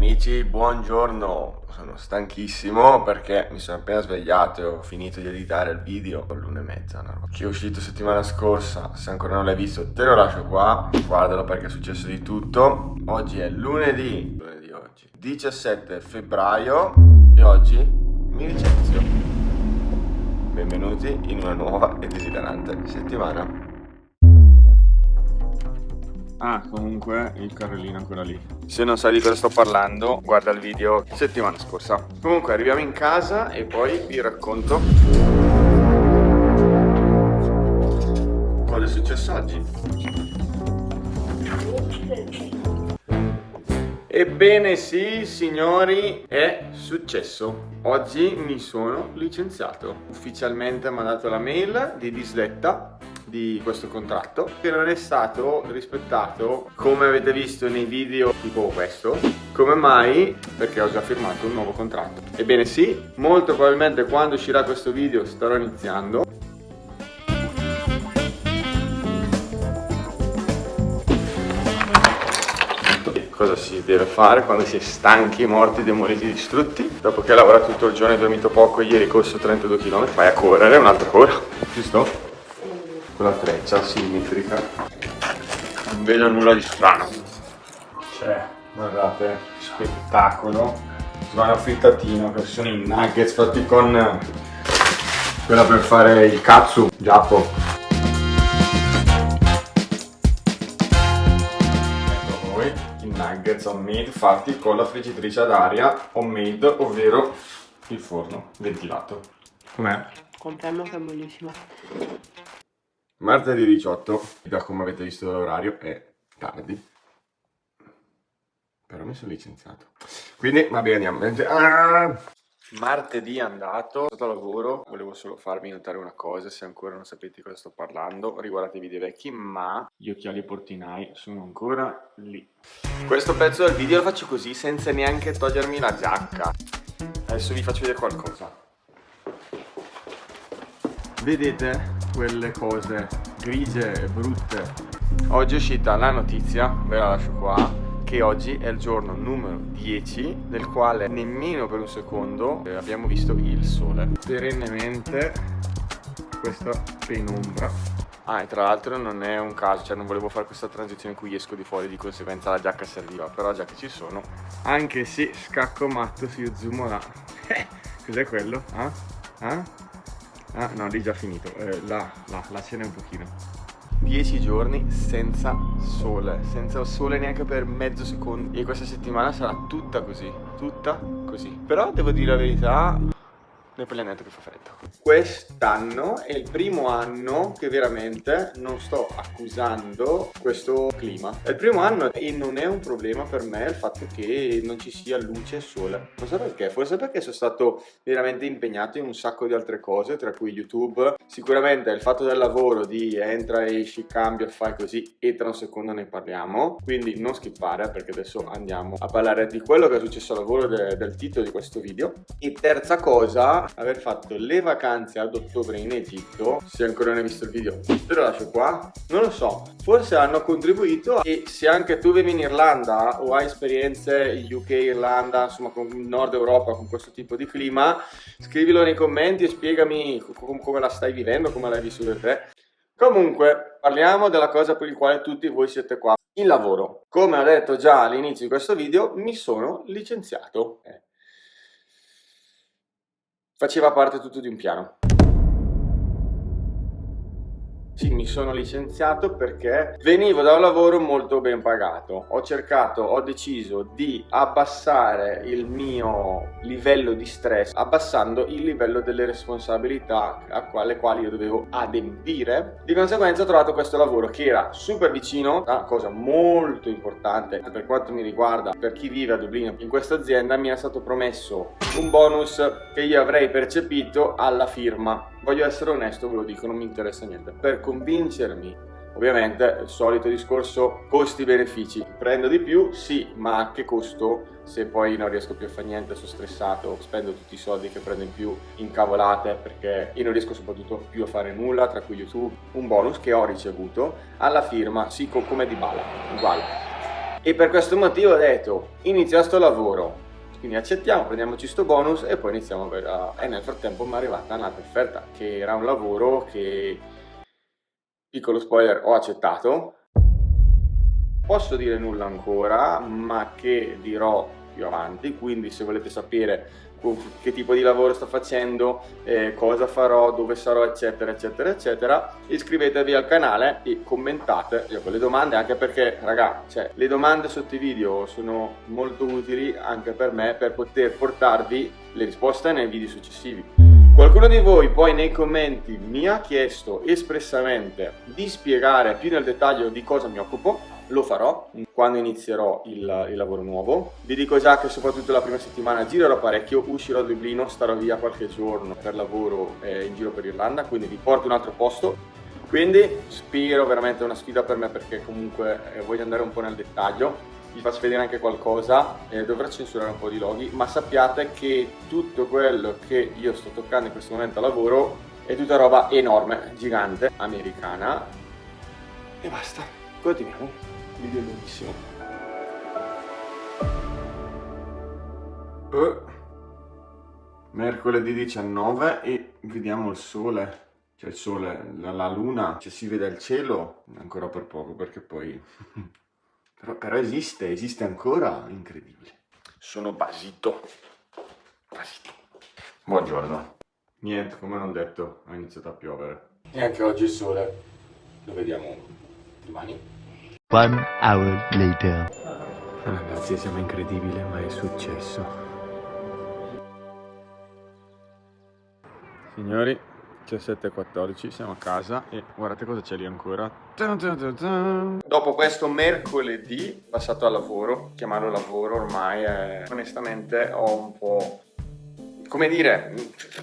Amici, buongiorno. Sono stanchissimo perché mi sono appena svegliato e ho finito di editare il video all'1:30, una roba che è uscito settimana scorsa. Se ancora non l'hai visto te lo lascio qua, guardalo perché è successo di tutto. Oggi è lunedì oggi, 17 febbraio e oggi mi licenzio. Benvenuti in una nuova ed esilarante settimana. Comunque il carrellino è ancora lì. Se non sai di cosa sto parlando, guarda il video settimana scorsa. Comunque arriviamo in casa e poi vi racconto cosa è successo oggi. Ebbene sì, signori, è successo. Oggi mi sono licenziato. Ufficialmente mi ha dato la mail di disletta di questo contratto che non è stato rispettato come avete visto nei video tipo questo. Come mai? Perché ho già firmato un nuovo contratto. Ebbene sì, molto probabilmente quando uscirà questo video starò iniziando. Cosa si deve fare quando si è stanchi, morti, demoliti, distrutti? Dopo che hai lavorato tutto il giorno e dormito poco, ieri corso 32 km, vai a correre un'altra ora, giusto? Con la treccia simmetrica. Non vedo nulla di strano. Guardate, spettacolo. Svano frittatino, che sono i nuggets fatti con quella per fare il katsu, giappo. Nuggets homemade fatti con la friggitrice ad aria homemade, ovvero il forno ventilato. Com'è? Confermo che è buonissimo. Martedì 18, da come avete visto l'orario è tardi, però mi sono licenziato, quindi va bene, andiamo. Martedì è andato, sono stato a lavoro, volevo solo farvi notare una cosa, se ancora non sapete di cosa sto parlando, riguardate i video vecchi, ma gli occhiali portinai sono ancora lì. Questo pezzo del video lo faccio così, senza neanche togliermi la giacca. Adesso vi faccio vedere qualcosa. Vedete quelle cose grigie e brutte? Oggi è uscita la notizia, ve la lascio qua, che oggi è il giorno numero 10 nel quale nemmeno per un secondo abbiamo visto il sole. Perennemente questa penombra. E tra l'altro non è un caso, cioè non volevo fare questa transizione in cui esco di fuori, di conseguenza la giacca serviva, però già che ci sono, anche se scacco matto se io zoomo là. Cos'è quello? No, lì già finito, là ce n'è un pochino. 10 giorni senza sole neanche per mezzo secondo, e questa settimana sarà tutta così. Però devo dire la verità, ne parliamo detto che fa freddo. Quest'anno è il primo anno che veramente non sto accusando questo clima. È il primo anno e non è un problema per me il fatto che non ci sia luce e sole. Non so perché, forse perché sono stato veramente impegnato in un sacco di altre cose, tra cui YouTube. Sicuramente il fatto del lavoro di entra, esci, cambia, fai così, e tra un secondo ne parliamo. Quindi non skippare, perché adesso andiamo a parlare di quello che è successo al lavoro del titolo di questo video. E terza cosa, aver fatto le vacanze ad ottobre in Egitto. Se ancora non hai visto il video te lo lascio qua, non lo so, forse hanno contribuito. E se anche tu vivi in Irlanda o hai esperienze in UK, Irlanda, insomma con il Nord Europa, con questo tipo di clima, scrivilo nei commenti e spiegami come la stai vivendo, come l'hai vissuta te. Comunque parliamo della cosa per il quale tutti voi siete qua, il lavoro. Come ho detto già all'inizio di questo video, mi sono licenziato. Faceva parte tutto di un piano. Sì, mi sono licenziato perché venivo da un lavoro molto ben pagato. Ho deciso di abbassare il mio livello di stress, abbassando il livello delle responsabilità alle quali io dovevo adempiere. Di conseguenza ho trovato questo lavoro che era super vicino, una cosa molto importante per quanto mi riguarda, per chi vive a Dublino. In questa azienda mi era stato promesso un bonus che io avrei percepito alla firma. Voglio essere onesto, ve lo dico, non mi interessa niente. Per convincermi, ovviamente, il solito discorso costi-benefici. Prendo di più? Sì, ma a che costo? Se poi non riesco più a fare niente, sono stressato, spendo tutti i soldi che prendo in più in cavolate, perché io non riesco soprattutto più a fare nulla, tra cui YouTube. Un bonus che ho ricevuto alla firma, sì, come Dybala, uguale. E per questo motivo ho detto, inizia sto lavoro. Quindi accettiamo, prendiamoci sto bonus e poi iniziamo e nel frattempo mi è arrivata un'altra offerta, che era un lavoro che, piccolo spoiler, ho accettato. Posso dire nulla ancora, ma che dirò più avanti, quindi se volete sapere che tipo di lavoro sto facendo, cosa farò, dove sarò, eccetera, eccetera, eccetera, iscrivetevi al canale e commentate con le domande, anche perché, raga, cioè, le domande sotto i video sono molto utili anche per me, per poter portarvi le risposte nei video successivi. Qualcuno di voi poi nei commenti mi ha chiesto espressamente di spiegare più nel dettaglio di cosa mi occupo. Lo farò quando inizierò il lavoro nuovo. Vi dico già che soprattutto la prima settimana girerò parecchio, uscirò a Dublino, starò via qualche giorno per lavoro in giro per Irlanda, quindi vi porto un altro posto. Quindi spero veramente una sfida per me, perché comunque voglio andare un po' nel dettaglio. Vi faccio vedere anche qualcosa, dovrò censurare un po' di loghi, ma sappiate che tutto quello che io sto toccando in questo momento a lavoro è tutta roba enorme, gigante, americana. E basta, continuiamo. Video lunghissimo. Mercoledì 19 e vediamo il sole. Cioè il sole, la luna, cioè si vede il cielo ancora per poco, perché poi però esiste ancora, incredibile. Sono basito. Buongiorno. Niente, come non detto, ha iniziato a piovere. E anche oggi il sole lo vediamo domani. 1 hour later. Ragazzi, siamo incredibili, ma è successo. Signori, 17:14, siamo a casa e guardate cosa c'è lì ancora. Dopo questo mercoledì passato al lavoro, chiamarlo lavoro ormai è... onestamente ho un po'... come dire,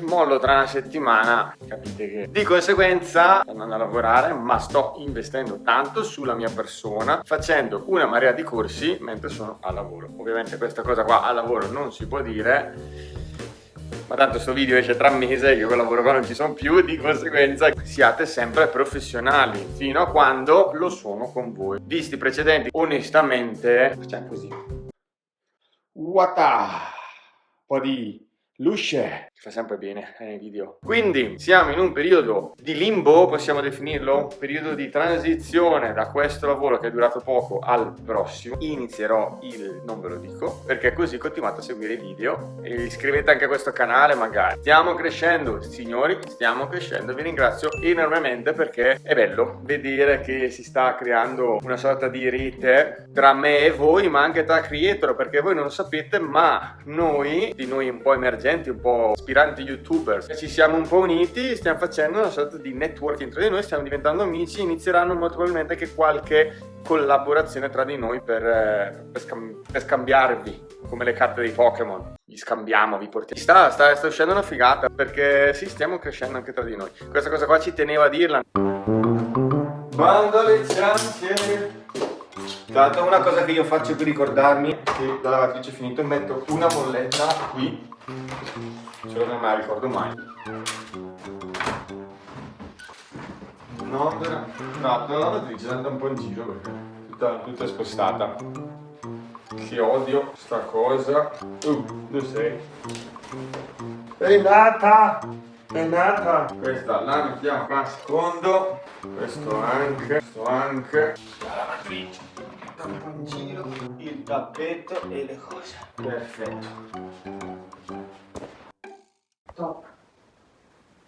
mollo tra una settimana, capite che di conseguenza sto andando a lavorare, ma sto investendo tanto sulla mia persona, facendo una marea di corsi mentre sono al lavoro. Ovviamente questa cosa qua al lavoro non si può dire, ma tanto sto video esce tra un mese, io quel lavoro qua non ci sono più, di conseguenza siate sempre professionali fino a quando lo sono con voi. Visti i precedenti, onestamente facciamo così. What un po' di luce, fa sempre bene nei video. Quindi siamo in un periodo di limbo, possiamo definirlo, un periodo di transizione da questo lavoro che è durato poco al prossimo. Inizierò non ve lo dico, perché così continuate a seguire i video e iscrivete anche a questo canale magari. Stiamo crescendo, signori, stiamo crescendo. Vi ringrazio enormemente, perché è bello vedere che si sta creando una sorta di rete tra me e voi, ma anche tra creator, perché voi non lo sapete, ma noi un po' emergenti, un po' aspiranti youtuber, ci siamo un po' uniti, stiamo facendo una sorta di networking tra di noi, stiamo diventando amici. Inizieranno molto probabilmente anche qualche collaborazione tra di noi per scambiarvi, come le carte dei Pokémon. Vi scambiamo, vi portiamo. Sta uscendo una figata, perché sì, stiamo crescendo anche tra di noi. Questa cosa qua ci tenevo a dirla. Quando le ciance... Tanto una cosa che io faccio per ricordarmi che la lavatrice è finita, metto una bolletta qui, ce non me la ricordo mai. No, la lavatrice è andata un po' in giro, perché tutta spostata. Che odio sta cosa. Dove sei? È nata! Questa la mettiamo qua a secondo. Questo anche. La lavatrice. Un po' in giro, il tappeto e le cose. Perfetto. Top.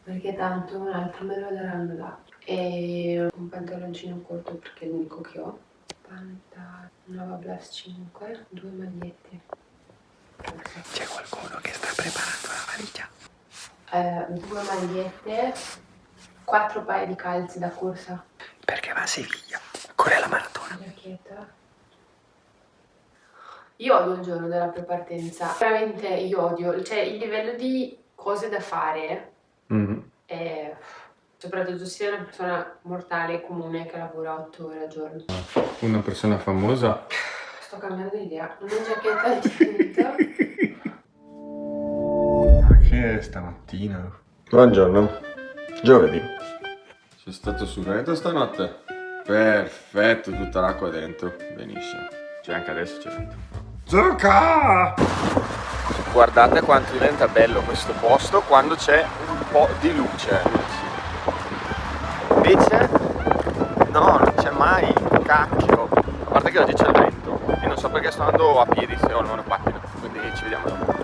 Perché tanto un altro me lo daranno là. E un pantaloncino corto, perché è l'unico che ho. Nova Blast 5, 2 magliette. C'è qualcuno che sta preparando la valigia. 2 magliette, 4 paia di calzi da corsa. Perché va a Siviglia. Corre la maratona. Giacchetta. Io odio il giorno della prepartenza. Veramente io odio. Cioè, il livello di cose da fare è... soprattutto se sei una persona mortale comune che lavora 8 ore al giorno. Una persona famosa. Sto cambiando idea. Una giacchetta al tinta. Ma che è stamattina? Buongiorno. Giovedì. C'è stato sul letto stanotte? Perfetto, tutta l'acqua dentro. Benissimo. Cioè anche adesso c'è vento. Zucca! Guardate quanto diventa bello questo posto quando c'è un po' di luce. Invece no, non c'è mai, cacchio. A parte che oggi c'è il vento e non so perché sto andando a piedi se ho il monopattino, quindi ci vediamo dopo.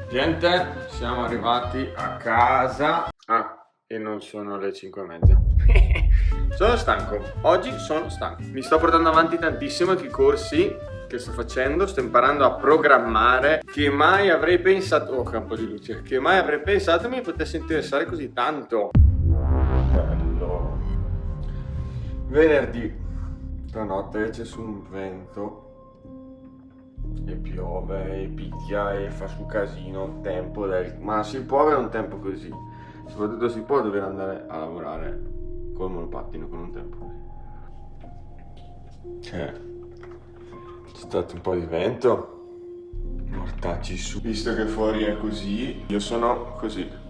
Gente, siamo arrivati a casa. Ah, e non sono le 5:30. Sono stanco, oggi sono stanco. Mi sto portando avanti tantissimo i corsi che sto facendo, sto imparando a programmare, che mai avrei pensato, oh campo di luce, che mai avrei pensato mi potesse interessare così tanto. Bello. Venerdì, stanotte c'è su un vento e piove e picchia e fa su casino un tempo ma si può avere un tempo così, soprattutto si può dover andare a lavorare col monopattino con un tempo così. C'è stato un po' di vento, mortacci su, visto che fuori è così, io sono così.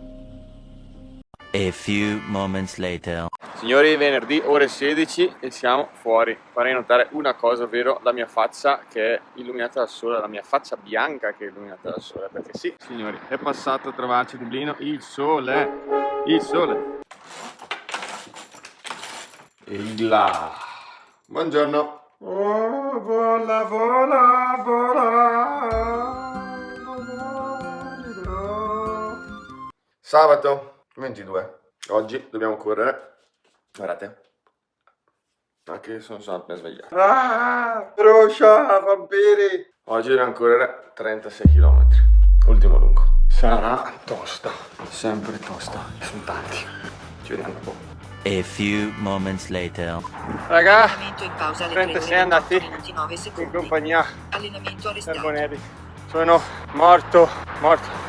A few moments later. Signori, venerdì ore 16 e siamo fuori. Farei notare una cosa, ovvero la mia faccia che è illuminata dal sole, la mia faccia bianca che è illuminata dal sole, perché sì, signori, è passato a trovarci a Dublino il sole. Il sole. E là. Buongiorno. Oh, vola, vola, vola. Sabato 22. Oggi dobbiamo correre. Guardate. Anche sono appena svegliato. Ah, Roscia, vampiri. Oggi dobbiamo correre 36 km. Ultimo lungo. Sarà tosta. Sempre tosta. Sono tanti. Ci vediamo dopo. A few moments later. Raga, Allenamento in pausa alle 36 andati 29 in secondi. compagnia Allenamento arrestato. Carbonelli. Sono morto,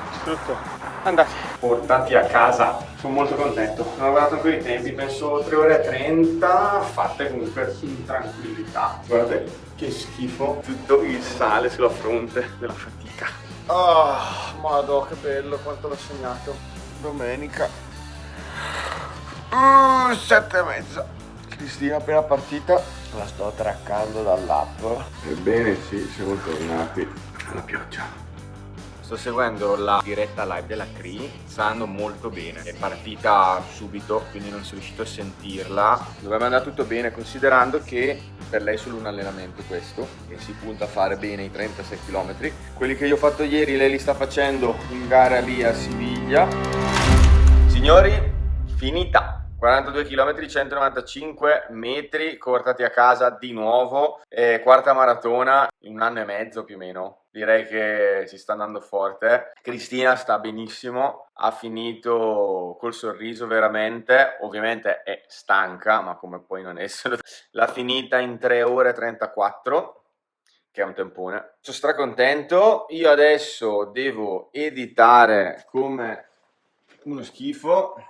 distrutto. Andati. Portati a casa. Sono molto contento. Non ho guardato ancora i tempi, penso 3 ore e 30, fatte comunque in tranquillità. Guardate che schifo. Tutto il sale sulla fronte della fatica. Oh, madò, che bello quanto l'ho segnato. Domenica. 7:30. Cristina appena partita. La sto traccando dall'app. Ebbene sì, siamo tornati alla pioggia. Sto seguendo la diretta live della CRI, sta andando molto bene, è partita subito, quindi non sono riuscito a sentirla. Dovrebbe andare tutto bene, considerando che per lei è solo un allenamento questo, e si punta a fare bene i 36 km. Quelli che io ho fatto ieri lei li sta facendo in gara lì a Siviglia. Signori, finita! 42 km, 195 metri, portati a casa di nuovo, quarta maratona in 1 anno e mezzo più o meno. Direi che si sta andando forte. Cristina sta benissimo, ha finito col sorriso veramente, ovviamente è stanca, ma come puoi non essere. L'ha finita in 3 ore e 34, che è un tempone. Sono stracontento, io adesso devo editare come uno schifo.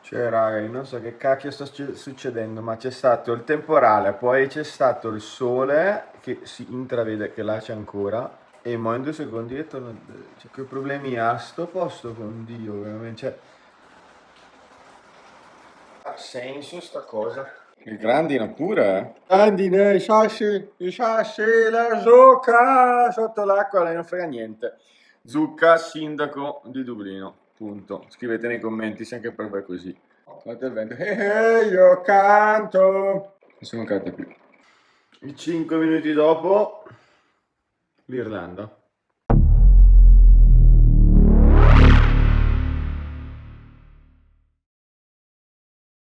Cioè raga, non so che cacchio sta succedendo, ma c'è stato il temporale, poi c'è stato il sole che si intravede che là c'è ancora e mo in 2 secondi è tornato. Cioè, che problemi ha sto posto con Dio, veramente, cioè ha senso sta cosa. Il grandina pure, grandine, i sassi, la zucca sotto l'acqua, lei non frega niente. Zucca, sindaco di Dublino. Punto. Scrivete nei commenti se anche per voi è così. Guardate il vento. Io canto. Adesso non canta più. 5 minuti dopo l'Irlanda.